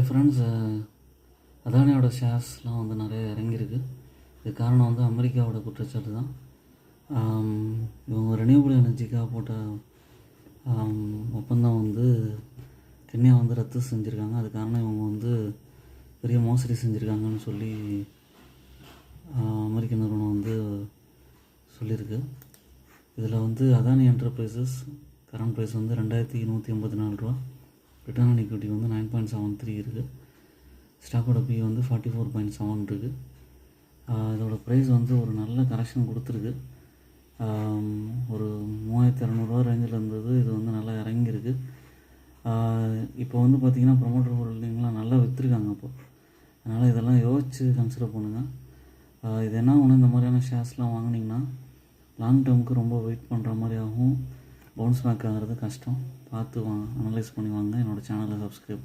Friends, அதானியோட ஷேர்ஸ்லாம் வந்து நிறைய இறங்கியிருக்கு. இது காரணம் வந்து அமெரிக்காவோட குற்றச்சாட்டு தான். இவங்க ரெனியூபிள் எனர்ஜிக்காக போட்ட ஒப்பந்தம் வந்து கென்யா வந்து ரத்து செஞ்சுருக்காங்க. அது காரணம் இவங்க வந்து பெரிய மோசடி செஞ்சுருக்காங்கன்னு சொல்லி அமெரிக்க நிறுவனம் வந்து சொல்லியிருக்கு. இதில் வந்து அதானி என்டர்பிரைசஸ் கரண்ட் ப்ரைஸ் வந்து 2184 ரூபா, ரிட்டர்ன் ஆன் ஈக்விட்டி வந்து 9.73 இருக்குது, ஸ்டாக்கோட பி வந்து 44.7 இருக்குது. இதோட ப்ரைஸ் வந்து ஒரு நல்ல கரெக்ஷன் கொடுத்துருக்கு. ஒரு 3200 ரேஞ்சில் இருந்தது, இது வந்து நல்லா இறங்கியிருக்கு. இப்போ வந்து பார்த்திங்கன்னா ப்ரொமோட்டர் ஹோல்டிங்லாம் நல்லா விற்றுருக்காங்க. அதனால் இதெல்லாம் யோசித்து கன்சிடர் பண்ணுங்கள். இது என்ன ஒன்று, இந்த மாதிரியான ஷேர்ஸ்லாம் வாங்கினீங்கன்னா லாங் டேர்முக்கு ரொம்ப வெயிட் பண்ணுற மாதிரி ஆகும். பவுன்ஸ் பேக் ஆகிறது கஷ்டம். பார்த்து அனலைஸ் பண்ணி வாங்க. என்னோடய சேனலை சப்ஸ்கிரைப்